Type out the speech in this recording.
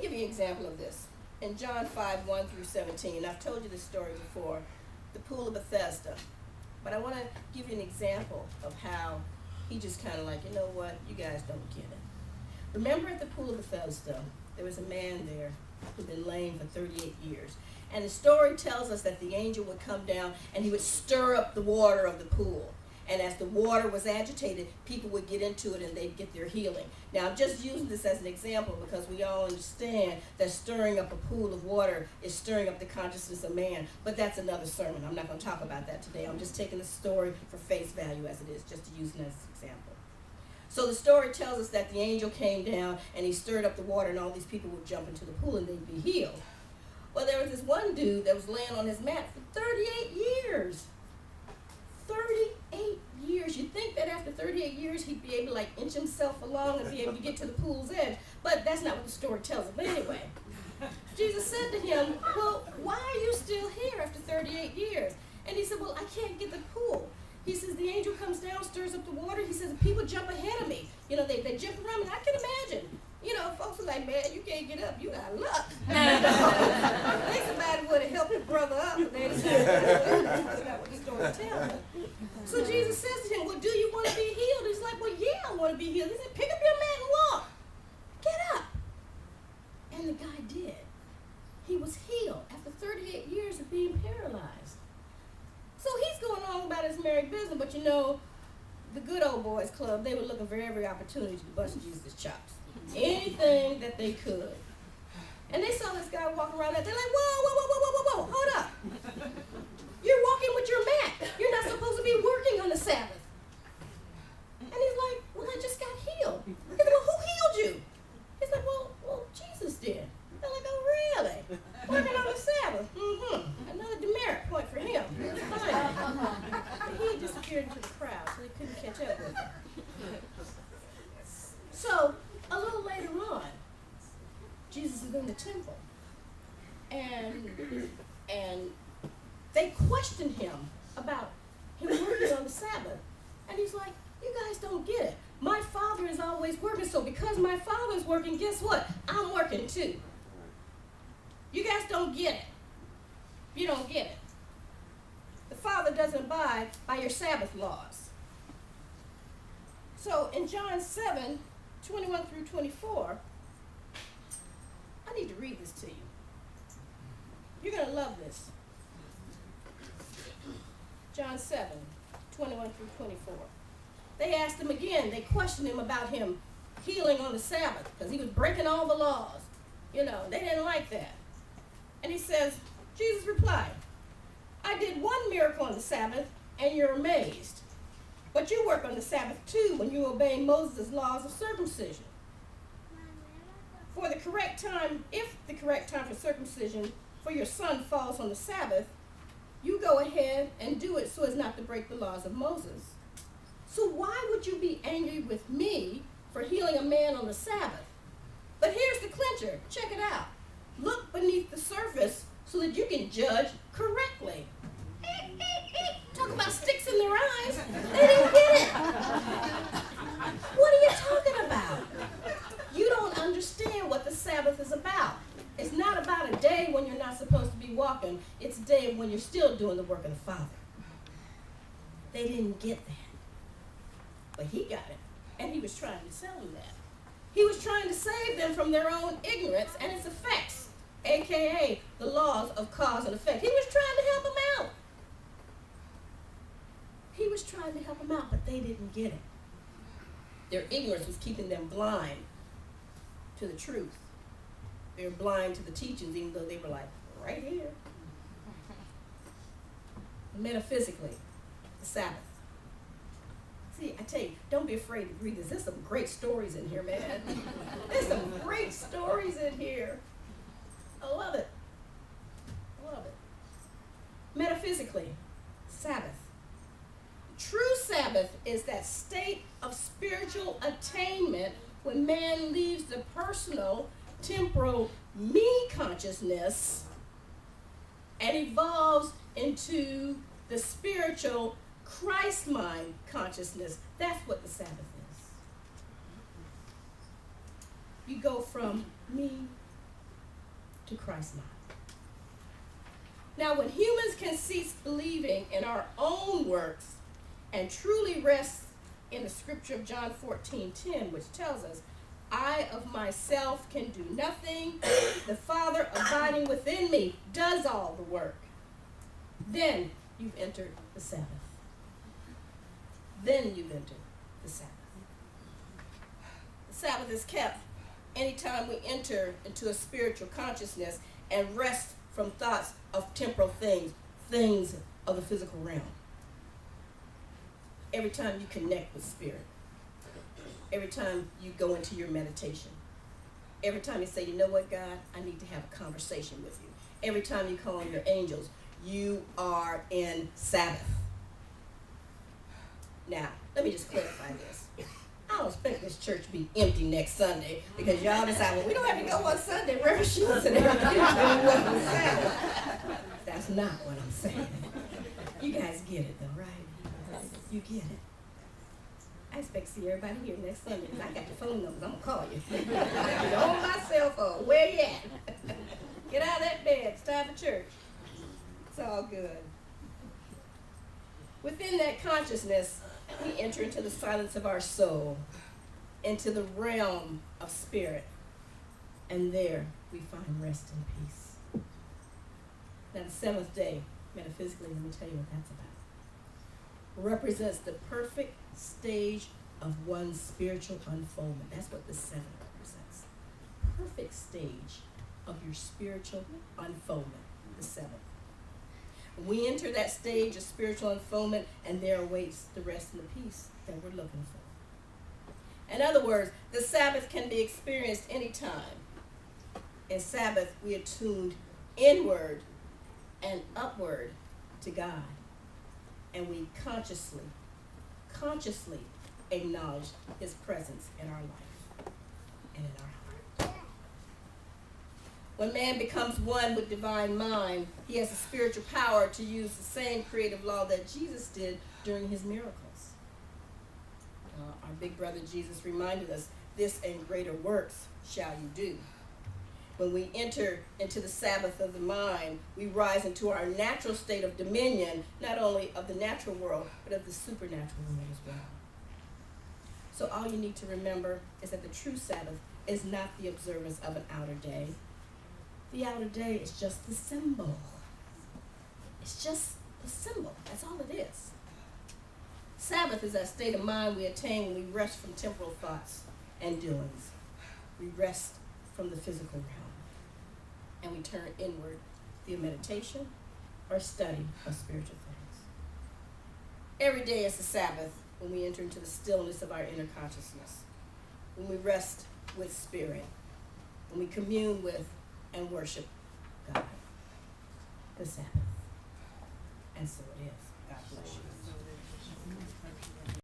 give you an example of this. In John 5, 1 through 17, I've told you this story before, the pool of Bethesda. But I want to give you an example of how he just kind of like, you know what, you guys don't get it. Remember at the pool of Bethesda, there was a man there who'd been lame for 38 years. And the story tells us that the angel would come down and he would stir up the water of the pool. And as the water was agitated, people would get into it and they'd get their healing. Now, I'm just using this as an example because we all understand that stirring up a pool of water is stirring up the consciousness of man. But that's another sermon. I'm not going to talk about that today. I'm just taking the story for face value as it is, just to use it as an example. So the story tells us that the angel came down and he stirred up the water and all these people would jump into the pool and they'd be healed. Well, there was this one dude that was laying on his mat for 38 years. 38 years. You'd think that after 38 years he'd be able to like inch himself along and be able to get to the pool's edge, but that's not what the story tells us. But anyway, Jesus said to him, well, why are you still here after 38 years? And he said, well, I can't get the pool. He says, the angel comes down, stirs up the water. He says, the people jump ahead of me. You know, they jump around me. I can imagine. You know, folks are like, man, you can't get up. You got luck. I think somebody would have helped your brother up. But they decided, that's not what the story tells us. So Jesus says to him, well, do you want to be healed? He's like, well, yeah, I want to be healed. He said, pick up your mat and walk. Get up. And the guy did. He was healed after 38 years of being paralyzed. So he's going on about his merry business, but you know, the good old boys club, they were looking for every opportunity to bust Jesus' chops. Anything that they could. And they saw this guy walking around there. They're like, whoa, hold up. You're walking with your mat. You're not supposed to be working on the Sabbath. And he's like, well, I just got healed. He said, well, who healed you? He's like, well, Jesus did. They're like, oh, really? Working on the Sabbath. Another demerit point for him. Fine. He disappeared into the crowd, so they couldn't catch up with him. So, a little later on, Jesus is in the temple, and they questioned him about him working on the Sabbath, and he's like, you guys don't get it. My Father is always working, so because my Father's working, guess what? I'm working too. You guys don't get it. You don't get it. The Father doesn't abide by your Sabbath laws. So in John 7, 21 through 24, I need to read this to you. You're going to love this. John 7, 21 through 24. They asked him again, they questioned him about him healing on the Sabbath because he was breaking all the laws. You know, they didn't like that. And he says, Jesus replied, I did one miracle on the Sabbath and you're amazed. But you work on the Sabbath too when you obey Moses' laws of circumcision. For the correct time, if the correct time for circumcision for your son falls on the Sabbath, you go ahead and do it so as not to break the laws of Moses. So why would you be angry with me for healing a man on the Sabbath? But here's the clincher. Check it out. Look beneath the surface so that you can judge correctly. Talk about sticks in their eyes. They didn't get it. What are you talking about? You don't understand what the Sabbath is about. It's not about a day when you're not supposed to be walking. It's a day when you're still doing the work of the Father. They didn't get that. But he got it. And he was trying to tell them that. He was trying to save them from their own ignorance and its effects, a.k.a. the laws of cause and effect. He was trying to help them out. He was trying to help them out, but they didn't get it. Their ignorance was keeping them blind to the truth. They were blind to the teachings, even though they were like, right here. Metaphysically, the Sabbath. See, I tell you, don't be afraid to read this. There's some great stories in here, man. There's some great stories in here. I love it. I love it. Metaphysically, Sabbath. True Sabbath is that state of spiritual attainment when man leaves the personal, temporal me consciousness and evolves into the spiritual Christ mind consciousness. That's what the Sabbath is. You go from me to Christ not. Now, when humans can cease believing in our own works and truly rest in the scripture of John 14:10, which tells us, I of myself can do nothing, the Father abiding within me does all the work, then you've entered the Sabbath. Then you've entered the Sabbath. The Sabbath is kept anytime we enter into a spiritual consciousness and rest from thoughts of temporal things, things of the physical realm. Every time you connect with spirit. Every time you go into your meditation. Every time you say, you know what, God, I need to have a conversation with you. Every time you call on your angels, you are in Sabbath. Now, let me just clarify this. I don't expect this church to be empty next Sunday because y'all decide, well, we don't have to go on Sunday. Reverend Schultz and everybody on Sabbath. That's not what I'm saying. You guys get it though, right? You get it. I expect to see everybody here next Sunday because I got your phone numbers. I'm going to call you. You're on my cell phone. Where you at? Get out of that bed. It's time for church. It's all good. Within that consciousness, we enter into the silence of our soul, into the realm of spirit, and there we find rest and peace. Now, the seventh day, metaphysically, let me tell you what that's about. Represents the perfect stage of one's spiritual unfoldment. That's what the seventh represents. Perfect stage of your spiritual unfoldment, the seventh. We enter that stage of spiritual unfoldment, and there awaits the rest and the peace that we're looking for. In other words, the Sabbath can be experienced anytime. In Sabbath, we are tuned inward and upward to God, and we consciously acknowledge his presence in our life and in our heart. When man becomes one with divine mind, he has the spiritual power to use the same creative law that Jesus did during his miracles. Our big brother Jesus reminded us, this and greater works shall you do. When we enter into the Sabbath of the mind, we rise into our natural state of dominion, not only of the natural world, but of the supernatural world as well. So all you need to remember is that the true Sabbath is not the observance of an outer day. The outer day is just the symbol. It's just the symbol. That's all it is. Sabbath is that state of mind we attain when we rest from temporal thoughts and doings. We rest from the physical realm. And we turn inward via meditation or study of spiritual things. Every day is the Sabbath when we enter into the stillness of our inner consciousness, when we rest with spirit, when we commune with and worship God. The Sabbath. And so it is. God bless you.